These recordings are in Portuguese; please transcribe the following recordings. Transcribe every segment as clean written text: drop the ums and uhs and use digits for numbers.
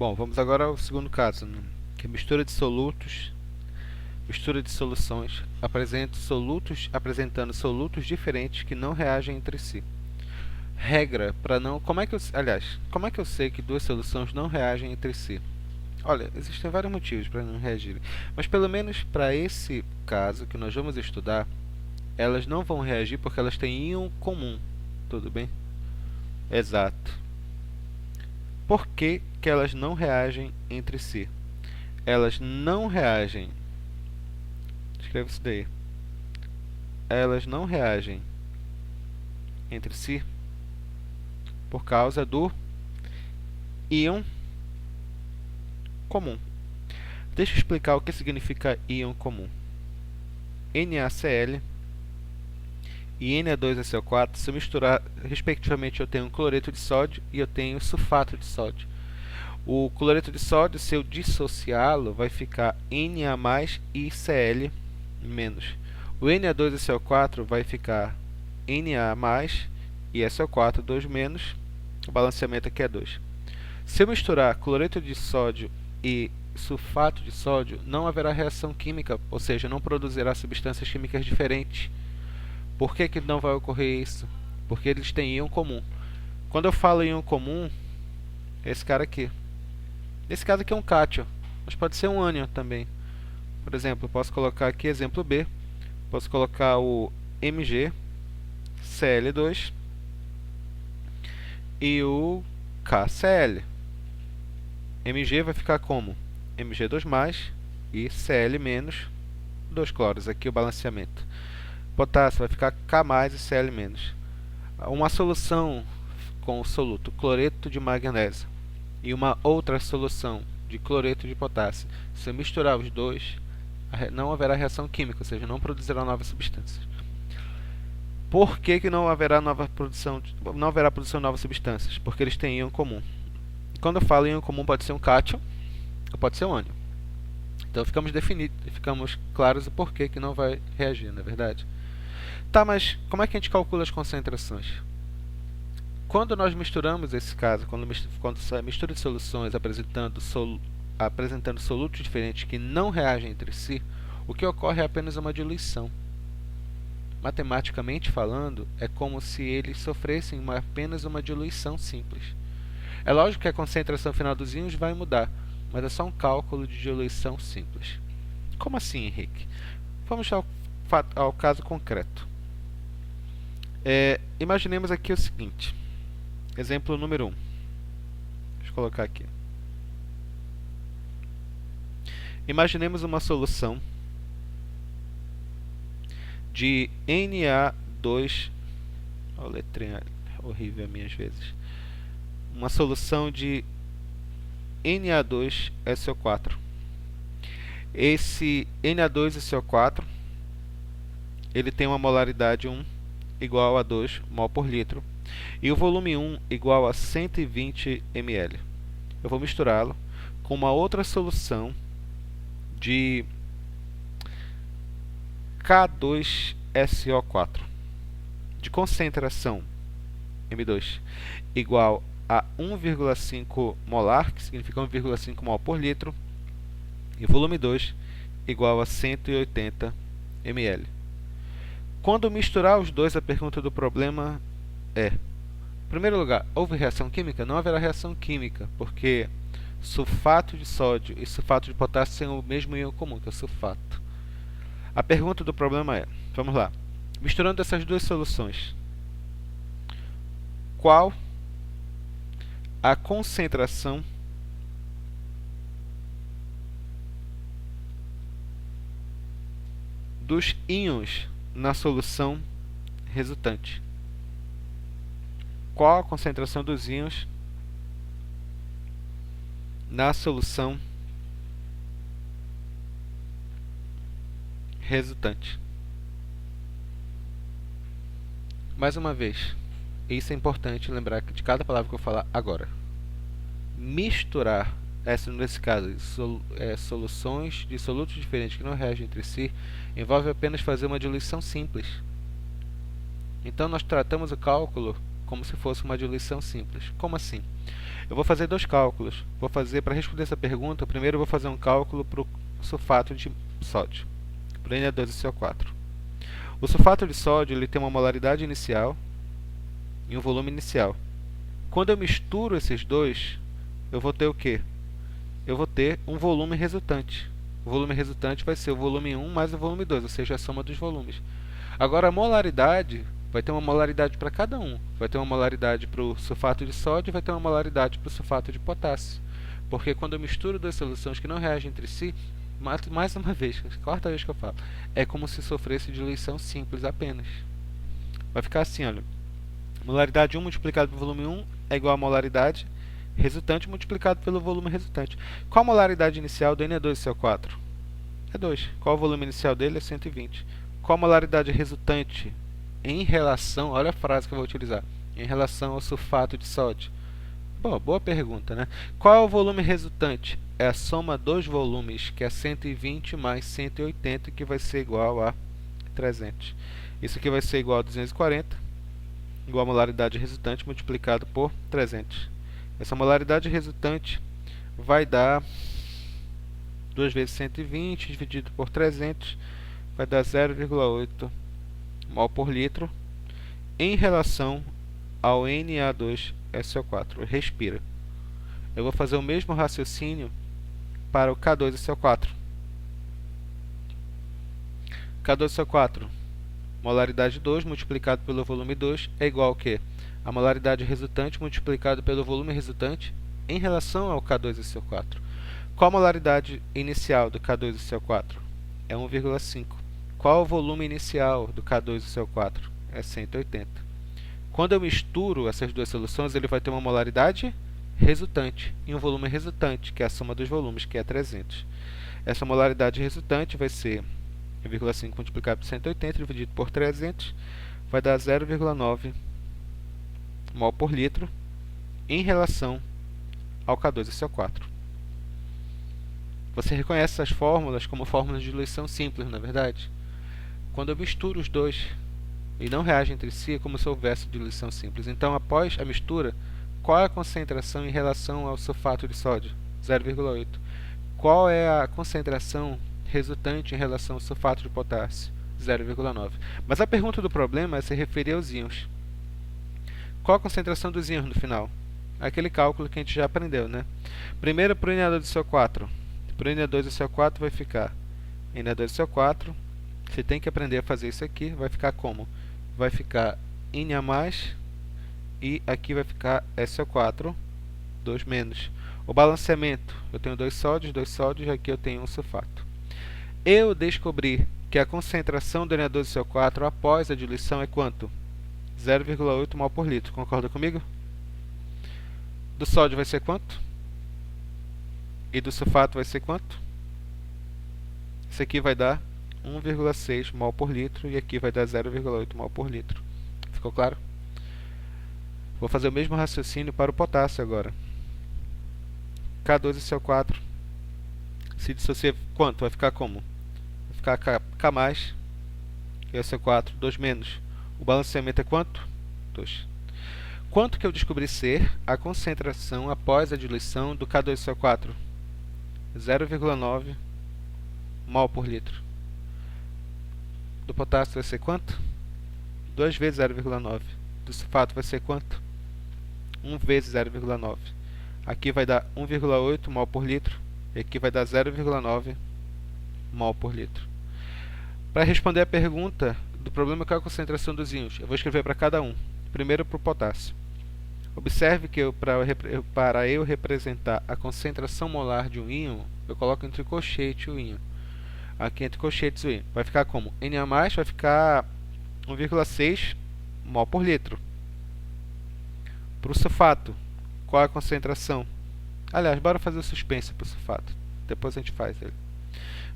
Bom, vamos agora ao segundo caso, né? Que é mistura de solutos, mistura de soluções, apresentando solutos diferentes que não reagem entre si. Regra para não... como é que eu sei que duas soluções não reagem entre si? Olha, existem vários motivos para não reagirem, mas pelo menos para esse caso que nós vamos estudar, elas não vão reagir porque elas têm íon comum, tudo bem? Exato. Por que que elas não reagem entre si? Elas não reagem. Escreve isso daí. Elas não reagem entre si por causa do íon comum. Deixa eu explicar o que significa íon comum. NaCl e Na2SO4, se eu misturar, respectivamente, eu tenho cloreto de sódio e eu tenho sulfato de sódio. O cloreto de sódio, se eu dissociá-lo, vai ficar Na mais e Cl menos. O Na2SO4 vai ficar Na mais e SO4, 2 menos. O balanceamento aqui é 2. Se eu misturar cloreto de sódio e sulfato de sódio, não haverá reação química, ou seja, não produzirá substâncias químicas diferentes. Por que que não vai ocorrer isso? Porque eles têm íon comum. Quando eu falo íon comum, é esse cara aqui. Nesse caso aqui é um cátion, mas pode ser um ânion também. Por exemplo, eu posso colocar aqui exemplo B. Posso colocar o MgCl2 e o KCl. Mg vai ficar como? Mg2+, e Cl menos 2 cloros. Aqui o balanceamento. Potássio vai ficar K mais e Cl menos. Uma solução com o soluto cloreto de magnésio e uma outra solução de cloreto de potássio. Se eu misturar os dois, não haverá reação química, ou seja, não produzirá novas substâncias. Por que que não haverá produção de novas substâncias? Porque eles têm íon comum. Quando eu falo íon comum, pode ser um cátion ou pode ser um ânion. Então ficamos claros o porquê que não vai reagir, não é verdade? Tá, mas como é que a gente calcula as concentrações? Quando nós misturamos esse caso, quando a mistura de soluções apresentando solutos diferentes que não reagem entre si, o que ocorre é apenas uma diluição. Matematicamente falando, é como se eles sofressem apenas uma diluição simples. É lógico que a concentração final dos íons vai mudar, mas é só um cálculo de diluição simples. Como assim, Henrique? Vamos ao caso concreto. Imaginemos aqui o seguinte. Exemplo número 1. Deixa eu colocar aqui. Imaginemos uma solução de Na2... Olha a letrinha horrível a minha às vezes. Uma solução de Na2SO4. Esse Na2SO4 ele tem uma molaridade 1 igual a 2 mol por litro e o volume 1 igual a 120 ml. Eu vou misturá-lo com uma outra solução de K2SO4 de concentração M2 igual a 1,5 molar, que significa 1,5 mol por litro, e volume 2 igual a 180 ml. Quando misturar os dois, a pergunta do problema é: em primeiro lugar, houve reação química? Não haverá reação química, porque sulfato de sódio e sulfato de potássio têm o mesmo íon comum, que é o sulfato. A pergunta do problema é, vamos lá, misturando essas duas soluções, qual a concentração dos íons na solução resultante? Qual a concentração dos íons na solução resultante? Mais uma vez, isso é importante lembrar de cada palavra que eu falar agora. Misturar, nesse caso, soluções de solutos diferentes que não reagem entre si, envolve apenas fazer uma diluição simples. Então, nós tratamos o cálculo como se fosse uma diluição simples. Como assim? Eu vou fazer dois cálculos. Para responder essa pergunta, primeiro eu vou fazer um cálculo para o sulfato de sódio, para Na2SO4. O sulfato de sódio ele tem uma molaridade inicial e um volume inicial. Quando eu misturo esses dois, eu vou ter o quê? Eu vou ter um volume resultante. O volume resultante vai ser o volume 1 mais o volume 2, ou seja, a soma dos volumes. Agora, a molaridade vai ter uma molaridade para cada um. Vai ter uma molaridade para o sulfato de sódio e vai ter uma molaridade para o sulfato de potássio. Porque quando eu misturo duas soluções que não reagem entre si, mais uma vez, quarta vez que eu falo, é como se sofresse diluição simples apenas. Vai ficar assim, olha. Molaridade 1 multiplicado pelo volume 1 é igual a molaridade resultante multiplicado pelo volume resultante. Qual a molaridade inicial do Na2SO4? É 2. Qual o volume inicial dele? É 120. Qual a molaridade resultante em relação, olha a frase que eu vou utilizar, em relação ao sulfato de sódio? Bom, boa pergunta, né? Qual é o volume resultante? É a soma dos volumes, que é 120 mais 180, que vai ser igual a 300. Isso aqui vai ser igual a 240, igual a molaridade resultante multiplicado por 300. Essa molaridade resultante vai dar 2 vezes 120 dividido por 300, vai dar 0,8 mol por litro em relação ao Na2SO4. Respira. Eu vou fazer o mesmo raciocínio para o K2SO4. K2SO4, molaridade 2 multiplicado pelo volume 2 é igual ao quê? A molaridade resultante multiplicado pelo volume resultante em relação ao K2SO4. Qual a molaridade inicial do K2SO4? É 1,5. Qual o volume inicial do K2SO4? É 180. Quando eu misturo essas duas soluções, ele vai ter uma molaridade resultante e um volume resultante, que é a soma dos volumes, que é 300. Essa molaridade resultante vai ser 1,5 multiplicado por 180 dividido por 300, vai dar 0,9 mol por litro em relação ao K2SO4. Você reconhece essas fórmulas como fórmulas de diluição simples, não é verdade? Quando eu misturo os dois e não reagem entre si, é como se houvesse diluição simples. Então, após a mistura, qual é a concentração em relação ao sulfato de sódio? 0,8. Qual é a concentração resultante em relação ao sulfato de potássio? 0,9. Mas a pergunta do problema é se referir aos íons. Qual a concentração dos íons no final? Aquele cálculo que a gente já aprendeu, né? Primeiro para o Na2SO4. Para o Na2SO4 vai ficar Na2SO4. Você tem que aprender a fazer isso aqui. Vai ficar como? Vai ficar Na+, e aqui vai ficar SO4, 2-. O balanceamento, eu tenho dois sódios, e aqui eu tenho um sulfato. Eu descobri que a concentração do Na2SO4 após a diluição é quanto? 0,8 mol por litro. Concorda comigo? Do sódio vai ser quanto? E do sulfato vai ser quanto? Isso aqui vai dar 1,6 mol por litro e aqui vai dar 0,8 mol por litro. Ficou claro? Vou fazer o mesmo raciocínio para o potássio agora. K2SO4 se dissociar quanto? Vai ficar como? Vai ficar K+, e SO4, 2-. O balanceamento é quanto? 2. Quanto que eu descobri ser a concentração após a diluição do K2SO4? 0,9 mol por litro. Do potássio vai ser quanto? 2 vezes 0,9. Do sulfato vai ser quanto? 1 vezes 0,9. Aqui vai dar 1,8 mol por litro. E aqui vai dar 0,9 mol por litro. Para responder a pergunta do problema qual é a concentração dos íons, eu vou escrever para cada um. Primeiro para o potássio. Observe que para eu representar a concentração molar de um íon, eu coloco entre colchete o íon. Aqui entre colchetes o íon. Vai ficar como? Na+, vai ficar 1,6 mol por litro. Para o sulfato, qual é a concentração? Aliás, bora fazer o suspense para o sulfato. Depois a gente faz ele.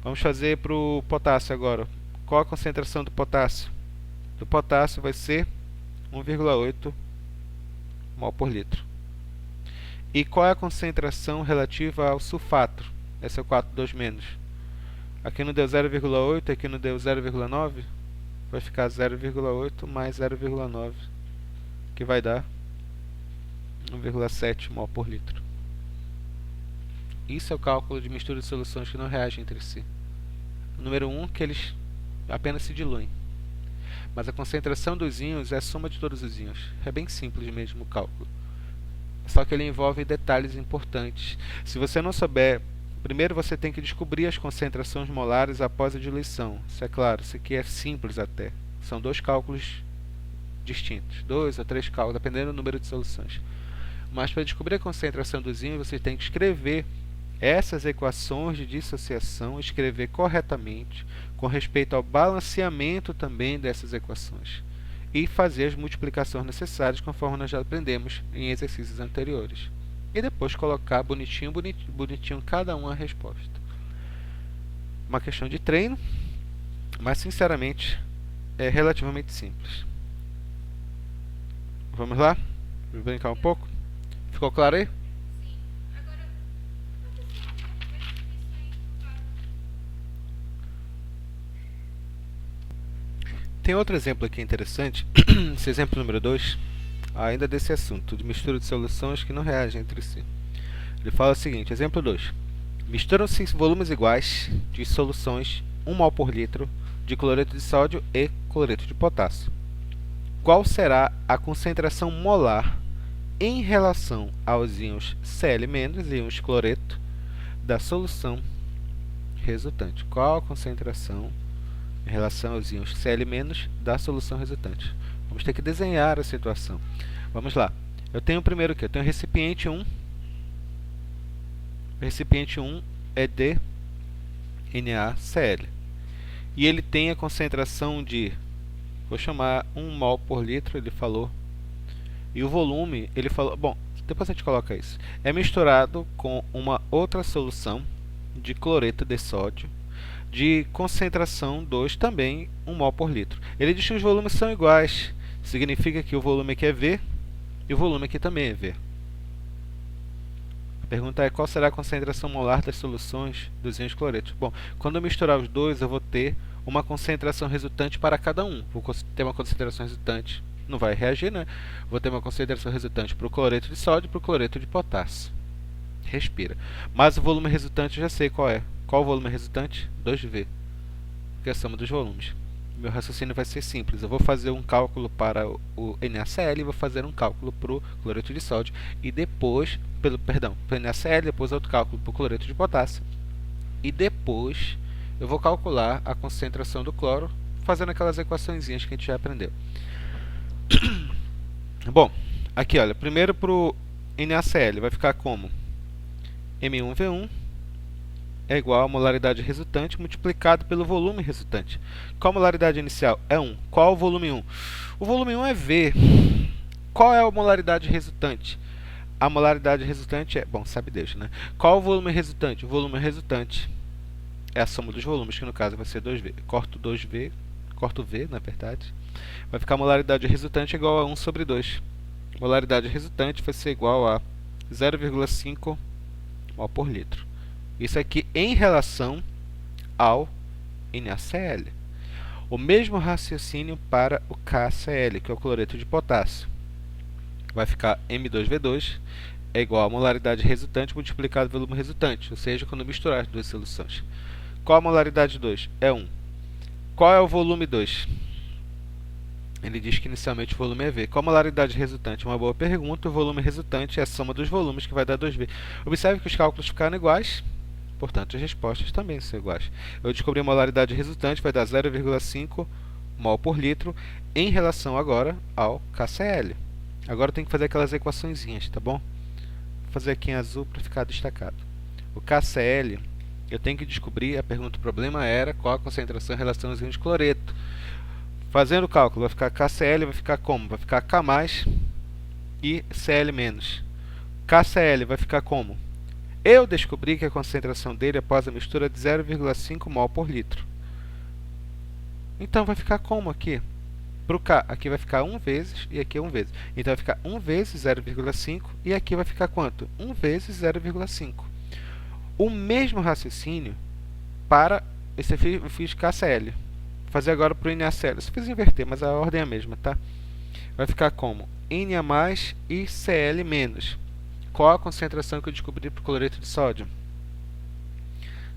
Vamos fazer para o potássio agora. Qual a concentração do potássio? Do potássio vai ser 1,8 mol por litro. E qual é a concentração relativa ao sulfato? SO4, 2-. Aqui não deu 0,8, aqui não deu 0,9. Vai ficar 0,8 mais 0,9 que vai dar 1,7 mol por litro. Isso é o cálculo de mistura de soluções que não reagem entre si. O número 1, que eles apenas se diluem. Mas a concentração dos íons é a soma de todos os íons. É bem simples mesmo o cálculo. Só que ele envolve detalhes importantes. Se você não souber, primeiro você tem que descobrir as concentrações molares após a diluição. Isso é claro, isso aqui é simples até. São 2 cálculos distintos. 2 ou 3 cálculos, dependendo do número de soluções. Mas para descobrir a concentração dos íons, você tem que escrever essas equações de dissociação, escrever corretamente, com respeito ao balanceamento também dessas equações, e fazer as multiplicações necessárias, conforme nós já aprendemos em exercícios anteriores. E depois colocar bonitinho cada uma a resposta. Uma questão de treino, mas sinceramente é relativamente simples. Vamos lá? Vamos brincar um pouco? Ficou claro aí? Tem outro exemplo aqui interessante, esse exemplo número 2, ainda desse assunto, de mistura de soluções que não reagem entre si. Ele fala o seguinte, exemplo 2. Misturam-se volumes iguais de soluções 1 mol por litro de cloreto de sódio e cloreto de potássio. Qual será a concentração molar em relação aos íons Cl- e íons cloreto da solução resultante? Qual a concentração em relação aos íons Cl- da solução resultante? Vamos ter que desenhar a situação. Vamos lá. Eu tenho primeiro o quê? Eu tenho recipiente 1. O recipiente 1 é de NaCl. E ele tem a concentração de, vou chamar 1 mol por litro, ele falou. E o volume, ele falou, bom, depois a gente coloca isso. É misturado com uma outra solução de cloreto de sódio, de concentração 2, também 1 mol por litro. Ele diz que os volumes são iguais. Significa que o volume aqui é V e o volume aqui também é V. A pergunta é qual será a concentração molar das soluções dos íons cloretos. Bom, quando eu misturar os dois, eu vou ter uma concentração resultante para cada um. Vou ter uma concentração resultante, não vai reagir, né? Vou ter uma concentração resultante para o cloreto de sódio e para o cloreto de potássio. Respira. Mas o volume resultante eu já sei qual é. Qual o volume resultante? 2V, que é a soma dos volumes. Meu raciocínio vai ser simples. Eu vou fazer um cálculo para o NaCl, vou fazer um cálculo para o cloreto de sódio e depois, para o NaCl, depois outro cálculo para o cloreto de potássio. E depois eu vou calcular a concentração do cloro, fazendo aquelas equaçõezinhas que a gente já aprendeu. Bom, aqui olha, primeiro para o NaCl vai ficar como? M1V1 é igual à molaridade resultante multiplicado pelo volume resultante. Qual a molaridade inicial? É 1. Qual o volume 1? O volume 1 é V. Qual é a molaridade resultante? A molaridade resultante é... Bom, sabe Deus, né? Qual o volume resultante? O volume resultante é a soma dos volumes, que no caso vai ser 2V. Corto 2V, corto V, na verdade. Vai ficar a molaridade resultante igual a 1 sobre 2. Molaridade resultante vai ser igual a 0,5 mol por litro. Isso aqui em relação ao NaCl. O mesmo raciocínio para o KCl, que é o cloreto de potássio. Vai ficar M2V2 é igual à molaridade resultante multiplicado pelo volume resultante, ou seja, quando misturar as duas soluções. Qual a molaridade 2? É 1. Qual é o volume 2? Ele diz que inicialmente o volume é V. Qual a molaridade resultante? Uma boa pergunta. O volume resultante é a soma dos volumes, que vai dar 2V. Observe que os cálculos ficaram iguais, portanto as respostas também são iguais. Eu descobri a molaridade resultante, vai dar 0,5 mol por litro em relação agora ao KCl. Agora eu tenho que fazer aquelas equaçõezinhas, tá bom? Vou fazer aqui em azul para ficar destacado. O KCl, eu tenho que descobrir, a pergunta do problema era qual a concentração em relação aos íons de cloreto. Fazendo o cálculo, vai ficar KCl, vai ficar como? Vai ficar K mais e Cl menos. KCl vai ficar como? Eu descobri que a concentração dele após a mistura é de 0,5 mol por litro. Então vai ficar como aqui? Para o K, aqui vai ficar 1 vezes e aqui 1 vezes. Então vai ficar 1 vezes 0,5 e aqui vai ficar quanto? 1 vezes 0,5. O mesmo raciocínio para esse eu fiz KCl. Vou fazer agora para o NaCl. Eu só fiz inverter, mas a ordem é a mesma, tá? Vai ficar como? Na mais e Cl menos. Qual a concentração que eu descobri para o cloreto de sódio?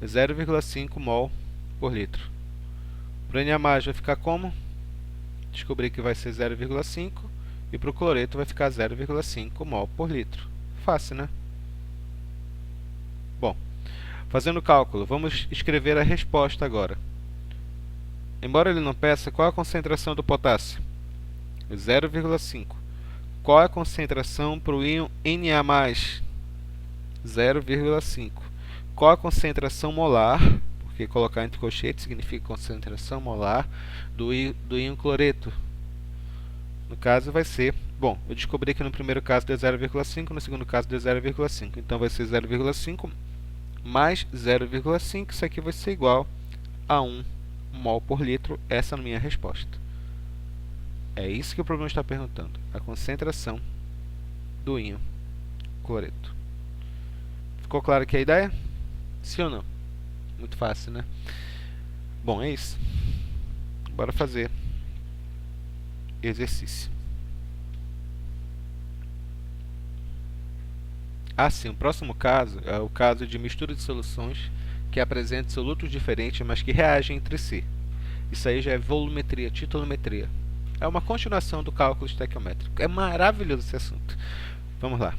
0,5 mol por litro. Para o Na mais vai ficar como? Descobri que vai ser 0,5 e para o cloreto vai ficar 0,5 mol por litro. Fácil, né? Bom, fazendo o cálculo, vamos escrever a resposta agora. Embora ele não peça, qual a concentração do potássio? 0,5. Qual é a concentração para o íon Na+? 0,5. Qual a concentração molar, porque colocar entre colchetes significa concentração molar, do íon cloreto? No caso vai ser, bom, eu descobri que no primeiro caso deu 0,5, no segundo caso deu 0,5. Então vai ser 0,5 mais 0,5, isso aqui vai ser igual a 1 mol por litro. Essa é a minha resposta. É isso que o problema está perguntando, a concentração do íon cloreto. Ficou claro aqui a ideia? Sim ou não? Muito fácil, né? Bom, é isso. Bora fazer exercício. Assim, o próximo caso é o caso de mistura de soluções que apresentam solutos diferentes, mas que reagem entre si. Isso aí já é volumetria, titometria. É uma continuação do cálculo estequiométrico. É maravilhoso esse assunto. Vamos lá.